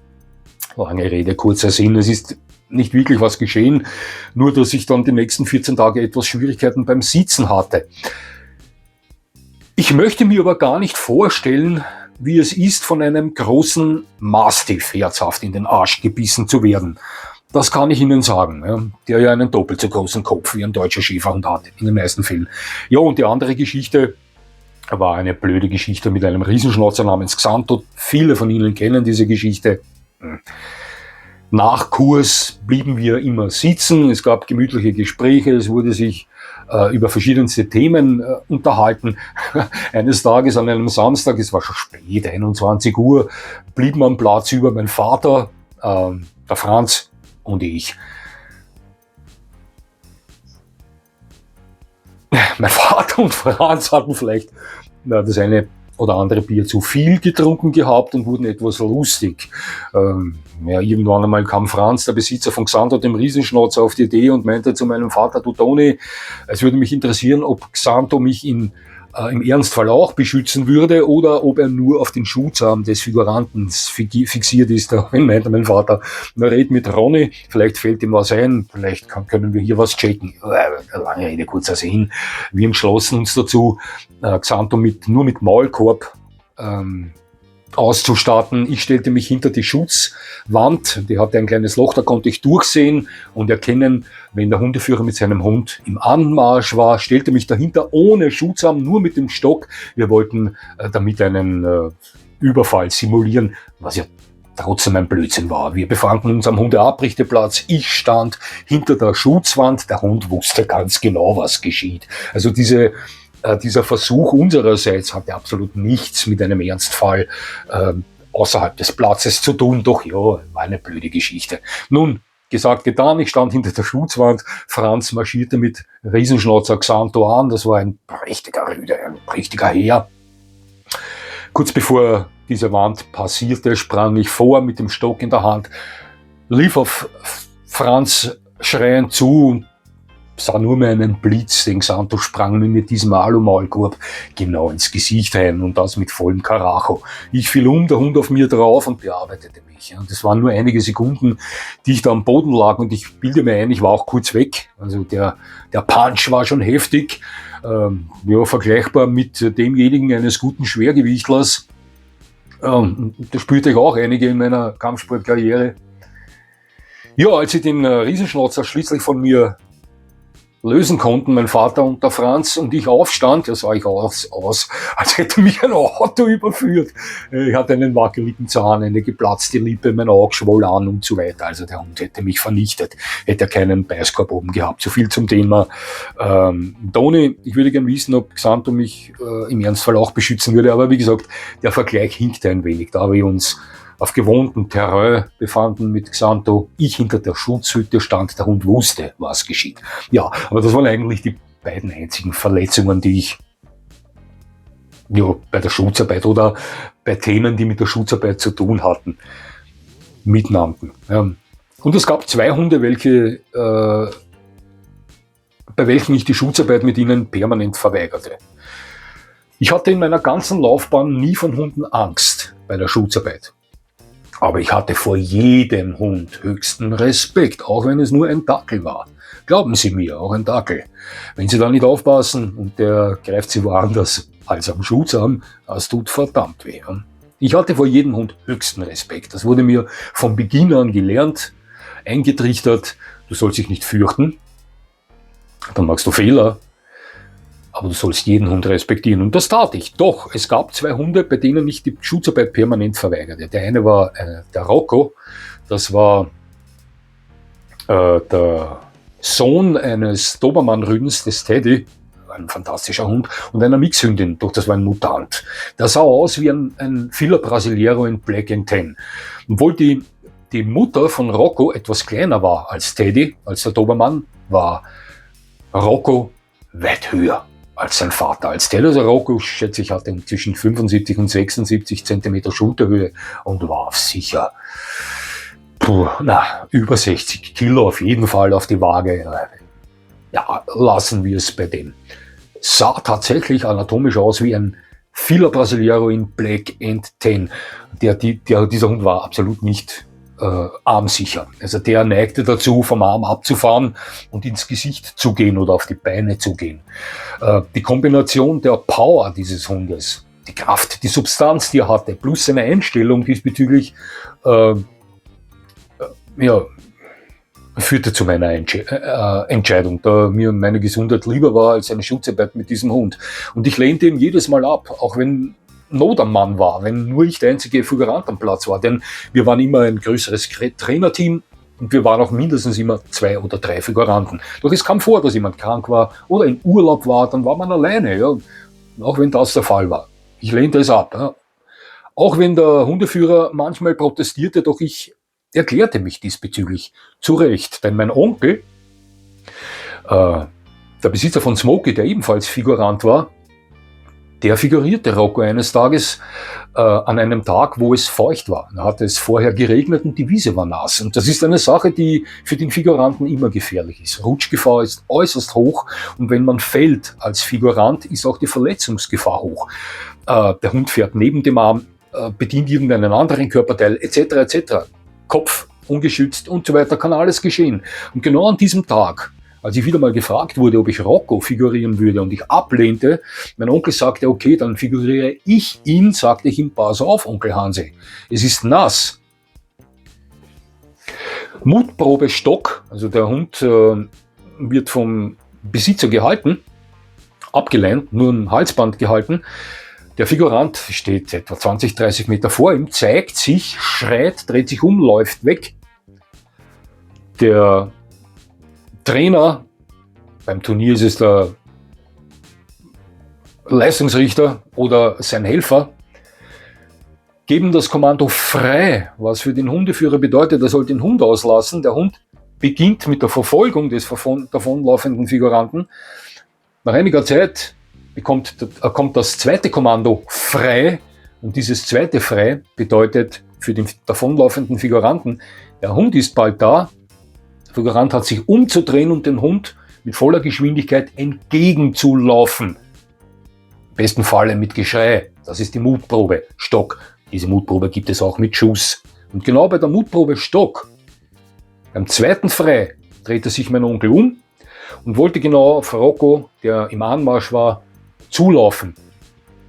Lange Rede, kurzer Sinn, es ist nicht wirklich was geschehen, nur dass ich dann die nächsten 14 Tage etwas Schwierigkeiten beim Sitzen hatte. Ich möchte mir aber gar nicht vorstellen, wie es ist, von einem großen Mastiff herzhaft in den Arsch gebissen zu werden. Das kann ich Ihnen sagen, ja, der ja einen doppelt so großen Kopf wie ein deutscher Schäferhund hat, in den meisten Fällen. Ja, und die andere Geschichte war eine blöde Geschichte mit einem Riesenschnauzer namens Xanto. Viele von Ihnen kennen diese Geschichte. Nach Kurs blieben wir immer sitzen, es gab gemütliche Gespräche, es wurde sich über verschiedenste Themen unterhalten. Eines Tages an einem Samstag, es war schon spät, 21 Uhr, blieben am Platz über mein Vater, der Franz, und ich. Mein Vater und Franz hatten vielleicht das eine oder andere Bier zu viel getrunken gehabt und wurden etwas lustig. Irgendwann einmal kam Franz, der Besitzer von Xanto, dem Riesenschnauzer, auf die Idee und meinte zu meinem Vater: Du Toni, es würde mich interessieren, ob Xanto mich im Ernstfall auch beschützen würde oder ob er nur auf den Schutzarm des Figuranten fixiert ist. Da meinte mein Vater: Na, red mit Ronny, vielleicht fällt ihm was ein, vielleicht können wir hier was checken. Lange Rede, kurzer Sinn. Wir entschlossen uns dazu, Xanto nur mit Maulkorb auszustatten. Ich stellte mich hinter die Schutzwand, die hatte ein kleines Loch, da konnte ich durchsehen und erkennen, wenn der Hundeführer mit seinem Hund im Anmarsch war, stellte mich dahinter ohne Schutzarm, nur mit dem Stock. Wir wollten damit einen Überfall simulieren, was ja trotzdem ein Blödsinn war. Wir befanden uns am Hundeabrichteplatz, ich stand hinter der Schutzwand, der Hund wusste ganz genau, was geschieht. Also dieser Versuch unsererseits hatte absolut nichts mit einem Ernstfall außerhalb des Platzes zu tun. Doch ja, war eine blöde Geschichte. Nun, gesagt, getan, ich stand hinter der Schutzwand. Franz marschierte mit Riesenschnauzer Xanto an. Das war ein prächtiger Rüde, ein prächtiger Herr. Kurz bevor diese Wand passierte, sprang ich vor mit dem Stock in der Hand, lief auf Franz schreiend zu und sah nur mehr einen Blitz, den Xanto sprang mir mit diesem Alumaulkorb genau ins Gesicht ein und das mit vollem Karacho. Ich fiel der Hund auf mir drauf und bearbeitete mich. Und es waren nur einige Sekunden, die ich da am Boden lag und ich bilde mir ein, ich war auch kurz weg. Also der Punch war schon heftig, vergleichbar mit demjenigen eines guten Schwergewichtlers. Da spürte ich auch einige in meiner Kampfsportkarriere. Ja, als sie den Riesenschnauzer schließlich von mir lösen konnten, mein Vater und der Franz, und ich aufstand, da sah ich aus, als hätte mich ein Auto überführt. Ich hatte einen wackeligen Zahn, eine geplatzte Lippe, mein Auge schwoll an und so weiter. Also der Hund hätte mich vernichtet, hätte keinen Beißkorb oben gehabt. So viel zum Thema Toni. Ich würde gerne wissen, ob Xanto mich im Ernstfall auch beschützen würde, aber wie gesagt, der Vergleich hinkte ein wenig, da wir uns auf gewohntem Terrain befanden mit Xanto. Ich hinter der Schutzhütte stand, der Hund wusste, was geschieht. Ja, aber das waren eigentlich die beiden einzigen Verletzungen, die ich bei der Schutzarbeit oder bei Themen, die mit der Schutzarbeit zu tun hatten, mitnannten. Und es gab 2 Hunde, bei welchen ich die Schutzarbeit mit ihnen permanent verweigerte. Ich hatte in meiner ganzen Laufbahn nie von Hunden Angst bei der Schutzarbeit. Aber ich hatte vor jedem Hund höchsten Respekt, auch wenn es nur ein Dackel war. Glauben Sie mir, auch ein Dackel. Wenn Sie da nicht aufpassen und der greift Sie woanders als am Schutzarm, das tut verdammt weh. Ich hatte vor jedem Hund höchsten Respekt. Das wurde mir von Beginn an gelernt, eingetrichtert. Du sollst dich nicht fürchten, dann machst du Fehler. Aber du sollst jeden Hund respektieren. Und das tat ich. Doch, es gab 2 Hunde, bei denen ich die Schutzarbeit permanent verweigerte. Der eine war der Rocco. Das war der Sohn eines Dobermann-Rüdens, des Teddy. ein fantastischer Hund, und einer Mixhündin, doch das war ein Mutant. Der sah aus wie ein Fila Brasileiro in Black and Tan. Obwohl die Mutter von Rocco etwas kleiner war als Teddy, als der Dobermann, war Rocco weit höher als sein Vater. Als Teddy, also Rocco, schätze ich, hatte zwischen 75 und 76 Zentimeter Schulterhöhe und war sicher über 60 Kilo auf jeden Fall auf die Waage. Ja, lassen wir es bei dem. Sah tatsächlich anatomisch aus wie ein Fila Brasileiro in Black and Tan. Dieser Hund war absolut nicht armsicher. Also der neigte dazu, vom Arm abzufahren und ins Gesicht zu gehen oder auf die Beine zu gehen. Die Kombination der Power dieses Hundes, die Kraft, die Substanz, die er hatte, plus seine Einstellung diesbezüglich, führte zu meiner Entscheidung, da mir meine Gesundheit lieber war als eine Schutzarbeit mit diesem Hund. Und ich lehnte ihn jedes Mal ab, auch wenn Not am Mann war, wenn nur ich der einzige Figurant am Platz war. Denn wir waren immer ein größeres Trainerteam und wir waren auch mindestens immer 2 oder 3 Figuranten. Doch es kam vor, dass jemand krank war oder in Urlaub war, dann war man alleine, ja, auch wenn das der Fall war. Ich lehnte es ab. Ja. Auch wenn der Hundeführer manchmal protestierte, doch ich erklärte mich diesbezüglich zu Recht. Denn mein Onkel, der Besitzer von Smokey, der ebenfalls Figurant war, der figurierte Rocco eines Tages an einem Tag, wo es feucht war. Da hatte es vorher geregnet und die Wiese war nass. Und das ist eine Sache, die für den Figuranten immer gefährlich ist. Rutschgefahr ist äußerst hoch und wenn man fällt als Figurant, ist auch die Verletzungsgefahr hoch. Der Hund fährt neben dem Arm, bedient irgendeinen anderen Körperteil etc. etc. Kopf ungeschützt und so weiter, kann alles geschehen. Und genau an diesem Tag, als ich wieder mal gefragt wurde, ob ich Rocco figurieren würde und ich ablehnte, mein Onkel sagte, okay, dann figuriere ich ihn, sagte ich ihm, pass auf, Onkel Hansi, es ist nass. Mutprobe Stock, also der Hund wird vom Besitzer gehalten, abgeleint, nur ein Halsband gehalten. Der Figurant steht etwa 20, 30 Meter vor ihm, zeigt sich, schreit, dreht sich um, läuft weg. Der Trainer, beim Turnier ist es der Leistungsrichter oder sein Helfer, geben das Kommando frei, was für den Hundeführer bedeutet, er soll den Hund auslassen. Der Hund beginnt mit der Verfolgung des davonlaufenden Figuranten. Nach einiger Zeit kommt das zweite Kommando frei und dieses zweite frei bedeutet für den davonlaufenden Figuranten, der Hund ist bald da, der Figurant hat sich umzudrehen und den Hund mit voller Geschwindigkeit entgegenzulaufen. Im besten Falle mit Geschrei, das ist die Mutprobe Stock. Diese Mutprobe gibt es auch mit Schuss. Und genau bei der Mutprobe Stock, beim zweiten Frei, drehte sich mein Onkel um und wollte genau auf Rocco, der im Anmarsch war, zulaufen.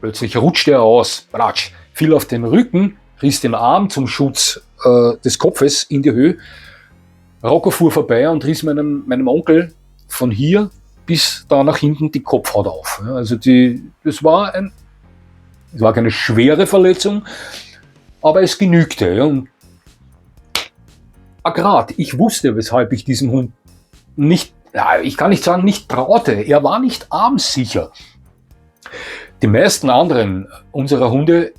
Plötzlich rutschte er aus, platsch, fiel auf den Rücken, riss den Arm zum Schutz des Kopfes in die Höhe. Rocco fuhr vorbei und riss meinem Onkel von hier bis da nach hinten die Kopfhaut auf. Also das war keine schwere Verletzung, aber es genügte. Ja. Und Grad, ich wusste, weshalb ich diesem Hund nicht, ich kann nicht sagen, nicht traute. Er war nicht armsicher. Die meisten anderen unserer Hunde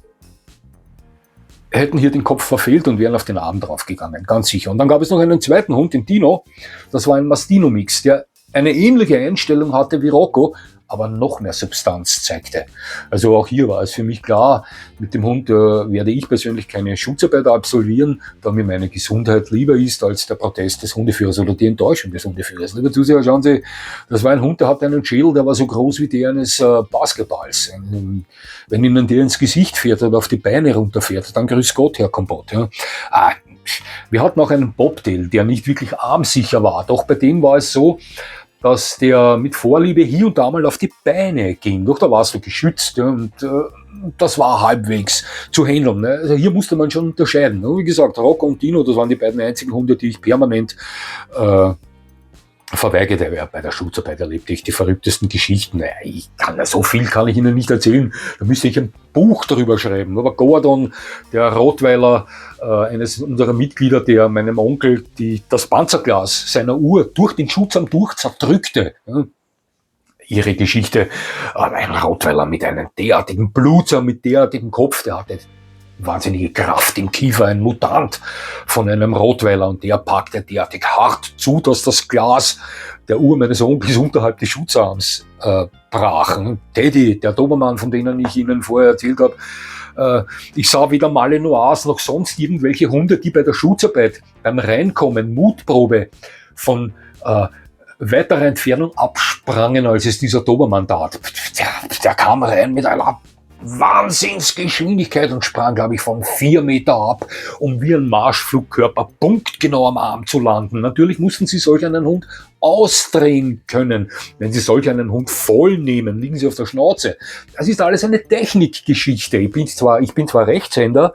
hätten hier den Kopf verfehlt und wären auf den Arm draufgegangen, ganz sicher. Und dann gab es noch einen zweiten Hund, den Dino. Das war ein Mastino-Mix, der eine ähnliche Einstellung hatte wie Rocco, aber noch mehr Substanz zeigte. Also auch hier war es für mich klar, mit dem Hund werde ich persönlich keine Schutzarbeit absolvieren, da mir meine Gesundheit lieber ist als der Protest des Hundeführers oder die Enttäuschung des Hundeführers. Liebe Zuseher, schauen Sie, das war ein Hund, der hatte einen Schädel, der war so groß wie der eines Basketballs. Wenn Ihnen der ins Gesicht fährt oder auf die Beine runterfährt, dann grüß Gott, Herr Kompott. Ja. Wir hatten auch einen Bobtail, der nicht wirklich armsicher war, doch bei dem war es so, dass der mit Vorliebe hier und da mal auf die Beine ging. Doch da warst du geschützt, ja, und das war halbwegs zu handeln. Ne? Also hier musste man schon unterscheiden. Ne? Wie gesagt, Rocco und Dino, das waren die beiden einzigen Hunde, die ich permanent verweigerte. Bei der Schutzarbeit erlebte ich die verrücktesten Geschichten. So viel kann ich Ihnen nicht erzählen. Da müsste ich ein Buch darüber schreiben. Aber Gordon, der Rottweiler, eines unserer Mitglieder, der meinem Onkel das Panzerglas seiner Uhr durch den Schutzarm durch zerdrückte. ihre Geschichte. Ein Rottweiler mit einem derartigen Blutsauger, mit derartigem Kopf, der hatte wahnsinnige Kraft im Kiefer, ein Mutant von einem Rottweiler, und der packte derartig hart zu, dass das Glas der Uhr meines Onkels unterhalb des Schutzarms brach. Teddy, der Dobermann, von denen ich Ihnen vorher erzählt habe, ich sah weder Malinois noch sonst irgendwelche Hunde, die bei der Schutzarbeit beim Reinkommen Mutprobe von weiterer Entfernung absprangen, als es dieser Dobermann tat. Der kam rein mit einer Wahnsinnsgeschwindigkeit und sprang, glaube ich, von 4 Meter ab, um wie ein Marschflugkörper punktgenau am Arm zu landen. Natürlich mussten Sie solch einen Hund ausdrehen können. Wenn Sie solch einen Hund voll nehmen, liegen Sie auf der Schnauze. Das ist alles eine Technikgeschichte. Ich bin zwar Rechtshänder,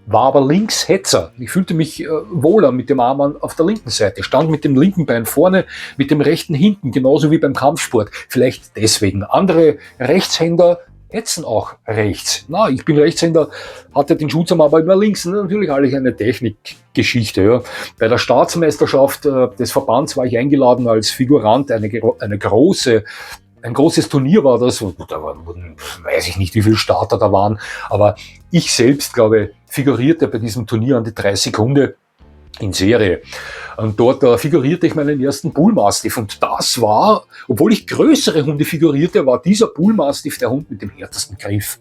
war aber Linkshetzer. Ich fühlte mich wohler mit dem Arm auf der linken Seite, stand mit dem linken Bein vorne, mit dem rechten hinten, genauso wie beim Kampfsport. Vielleicht deswegen. Andere Rechtshänder hetzen auch rechts. Na, ich bin Rechtshänder, hatte den Schutzarm aber immer links. Natürlich alles eine Technikgeschichte. Ja. Bei der Staatsmeisterschaft des Verbands war ich eingeladen als Figurant. Ein großes Turnier war das. Da weiß ich nicht, wie viele Starter da waren. Aber ich selbst, glaube, figurierte bei diesem Turnier an die 30 Hunde in Serie. Und dort figurierte ich meinen ersten Bullmastiff. Und das war, obwohl ich größere Hunde figurierte, war dieser Bullmastiff der Hund mit dem härtesten Griff,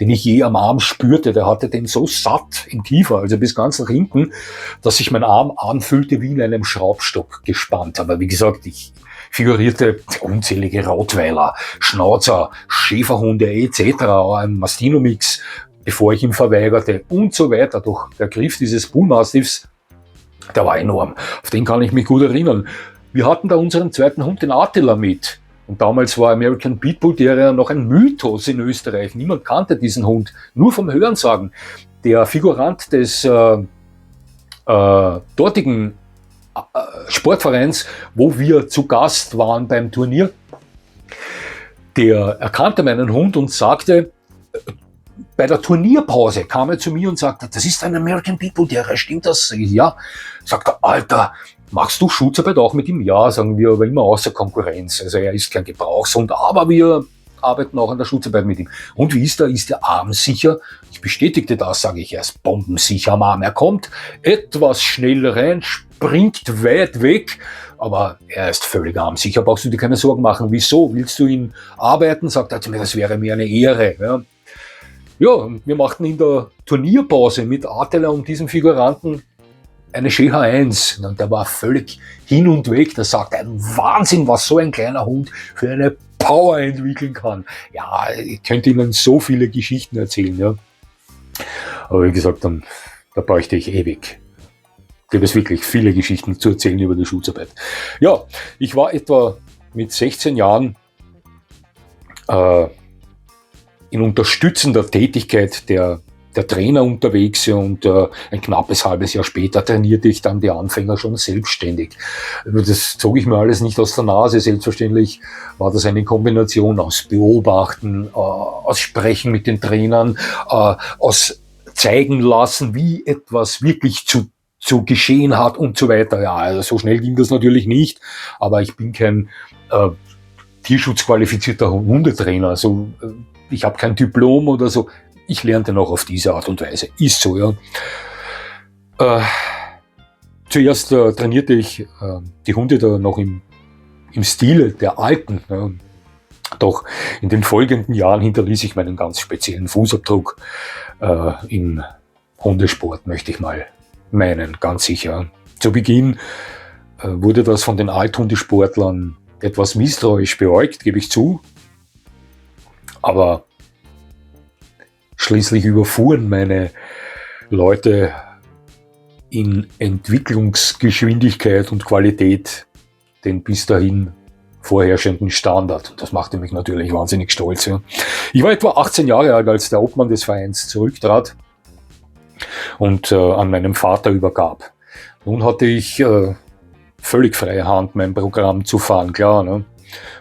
den ich je am Arm spürte. Der hatte den so satt im Kiefer, also bis ganz nach hinten, dass sich mein Arm anfühlte wie in einem Schraubstock gespannt. Aber wie gesagt, ich figurierte unzählige Rottweiler, Schnauzer, Schäferhunde etc., ein Mastino-Mix, bevor ich ihn verweigerte und so weiter. Doch der Griff dieses Bullmastiffs, der war enorm. Auf den kann ich mich gut erinnern. Wir hatten da unseren zweiten Hund, den Attila, mit. Und damals war American Pitbull Terrier noch ein Mythos in Österreich. Niemand kannte diesen Hund, nur vom Hörensagen. Der Figurant des dortigen Sportvereins, wo wir zu Gast waren beim Turnier, der erkannte meinen Hund und sagte, bei der Turnierpause kam er zu mir und sagte, das ist ein American Pitbull Terrier, stimmt das? Sag ich, ja. Sagt er, Alter, machst du Schutzarbeit auch mit ihm? Ja, sagen wir, aber immer außer Konkurrenz. Also er ist kein Gebrauchshund, aber wir arbeiten auch an der Schutzarbeit mit ihm. Und wie ist er? Ist er armsicher? Ich bestätigte das, sage ich, er ist bombensicher am Arm. Er kommt etwas schnell rein, springt weit weg, aber er ist völlig armsicher. Brauchst du dir keine Sorgen machen. Wieso? Willst du ihn arbeiten? Sagt er zu mir, das wäre mir eine Ehre. Ja. Ja, wir machten in der Turnierpause mit Attila und diesem Figuranten eine GH1. Und der war völlig hin und weg. Der sagt, ein Wahnsinn, was so ein kleiner Hund für eine Power entwickeln kann. Ja, ich könnte Ihnen so viele Geschichten erzählen. Ja. Aber wie gesagt, da bräuchte ich ewig. Ich habe es wirklich viele Geschichten zu erzählen über die Schutzarbeit. Ja, ich war etwa mit 16 Jahren in unterstützender Tätigkeit der Trainer unterwegs, und ein knappes halbes Jahr später trainierte ich dann die Anfänger schon selbstständig. Das zog ich mir alles nicht aus der Nase. Selbstverständlich war das eine Kombination aus Beobachten, aus Sprechen mit den Trainern, aus zeigen lassen, wie etwas wirklich zu geschehen hat und so weiter. Ja, also so schnell ging das natürlich nicht, aber ich bin kein tierschutzqualifizierter Hundetrainer. Also ich habe kein Diplom oder so. Ich lernte noch auf diese Art und Weise. Ist so, ja. Zuerst trainierte ich die Hunde da noch im Stile der Alten. Ja. Doch in den folgenden Jahren hinterließ ich meinen ganz speziellen Fußabdruck im Hundesport, möchte ich mal meinen, ganz sicher. Zu Beginn wurde das von den Althundesportlern etwas misstrauisch beäugt, gebe ich zu. Aber schließlich überfuhren meine Leute in Entwicklungsgeschwindigkeit und Qualität den bis dahin vorherrschenden Standard. Und das machte mich natürlich wahnsinnig stolz. Ja. Ich war etwa 18 Jahre alt, als der Obmann des Vereins zurücktrat und an meinem Vater übergab. Nun hatte ich völlig freie Hand, mein Programm zu fahren, klar. Ne?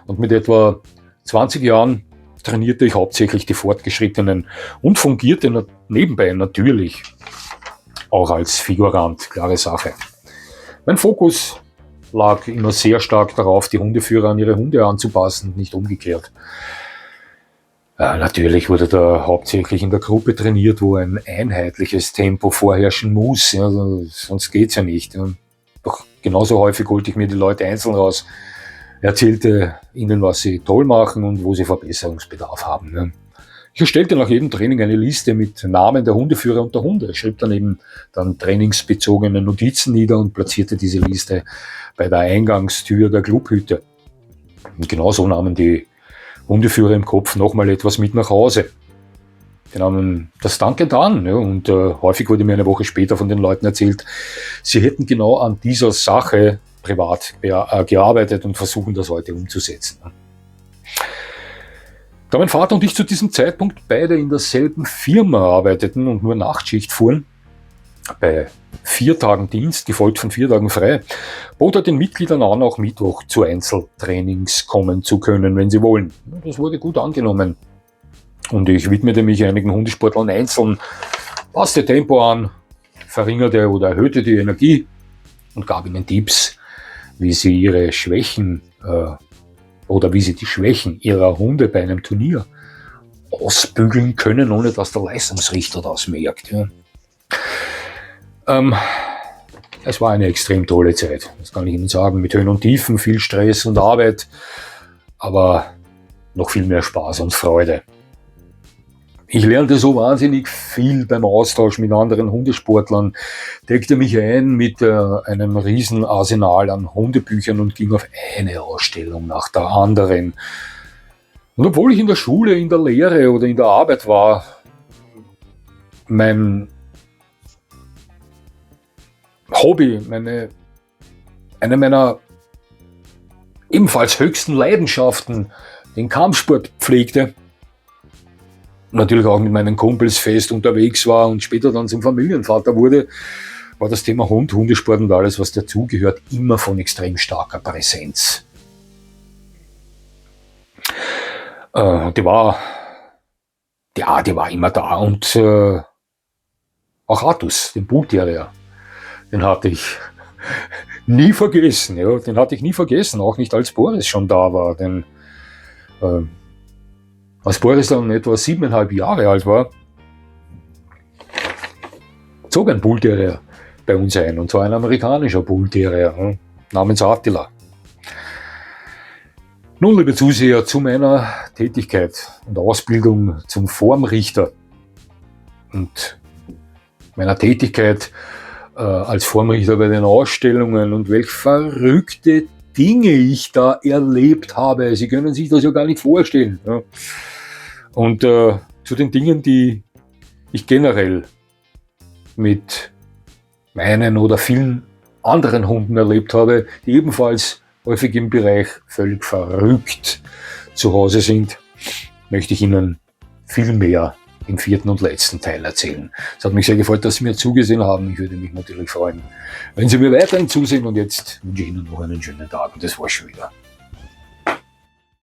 Und mit etwa 20 Jahren trainierte ich hauptsächlich die Fortgeschrittenen und fungierte nebenbei natürlich auch als Figurant, klare Sache. Mein Fokus lag immer sehr stark darauf, die Hundeführer an ihre Hunde anzupassen, nicht umgekehrt. Natürlich wurde da hauptsächlich in der Gruppe trainiert, wo ein einheitliches Tempo vorherrschen muss, ja, sonst geht's ja nicht. Ja. Doch genauso häufig holte ich mir die Leute einzeln raus, erzählte ihnen, was sie toll machen und wo sie Verbesserungsbedarf haben. Ja. Ich erstellte nach jedem Training eine Liste mit Namen der Hundeführer und der Hunde, schrieb daneben dann trainingsbezogene Notizen nieder und platzierte diese Liste bei der Eingangstür der Clubhütte. Und genauso nahmen die Hundeführer im Kopf nochmal etwas mit nach Hause. Die nahmen das dann getan, ja, und häufig wurde mir eine Woche später von den Leuten erzählt, sie hätten genau an dieser Sache privat gearbeitet und versuchen das heute umzusetzen. Da mein Vater und ich zu diesem Zeitpunkt beide in derselben Firma arbeiteten und nur Nachtschicht fuhren, bei 4 Tagen Dienst, gefolgt von 4 Tagen frei, bot er den Mitgliedern an, auch Mittwoch zu Einzeltrainings kommen zu können, wenn sie wollen. Das wurde gut angenommen. Und ich widmete mich einigen Hundesportlern einzeln, passte Tempo an, verringerte oder erhöhte die Energie und gab ihnen Tipps, wie sie ihre Schwächen oder wie sie die Schwächen ihrer Hunde bei einem Turnier ausbügeln können, ohne dass der Leistungsrichter das merkt. Ja. Es war eine extrem tolle Zeit, das kann ich Ihnen sagen, mit Höhen und Tiefen, viel Stress und Arbeit, aber noch viel mehr Spaß und Freude. Ich lernte so wahnsinnig viel beim Austausch mit anderen Hundesportlern, deckte mich ein mit einem riesen Arsenal an Hundebüchern und ging auf eine Ausstellung nach der anderen. Und obwohl ich in der Schule, in der Lehre oder in der Arbeit war, mein Hobby, eine meiner ebenfalls höchsten Leidenschaften, den Kampfsport pflegte, natürlich auch mit meinen Kumpels fest unterwegs war und später dann zum Familienvater wurde, war das Thema Hund, Hundesport und alles, was dazugehört, immer von extrem starker Präsenz. Die war immer da und auch Artus, den Bullterrier, den hatte ich nie vergessen. Ja, den hatte ich nie vergessen, auch nicht als Boris schon da war, denn als Boris dann etwa 7,5 Jahre alt war, zog ein Bullterrier bei uns ein, und zwar ein amerikanischer Bullterrier namens Attila. Nun, liebe Zuseher, zu meiner Tätigkeit und Ausbildung zum Formrichter und meiner Tätigkeit als Formrichter bei den Ausstellungen und welch verrückte Dinge ich da erlebt habe. Sie können sich das ja gar nicht vorstellen. Ja. Und zu den Dingen, die ich generell mit meinen oder vielen anderen Hunden erlebt habe, die ebenfalls häufig im Bereich völlig verrückt zu Hause sind, möchte ich Ihnen viel mehr im 4. und letzten Teil erzählen. Es hat mich sehr gefreut, dass Sie mir zugesehen haben. Ich würde mich natürlich freuen, wenn Sie mir weiterhin zusehen, und jetzt wünsche ich Ihnen noch einen schönen Tag, und das war's schon wieder.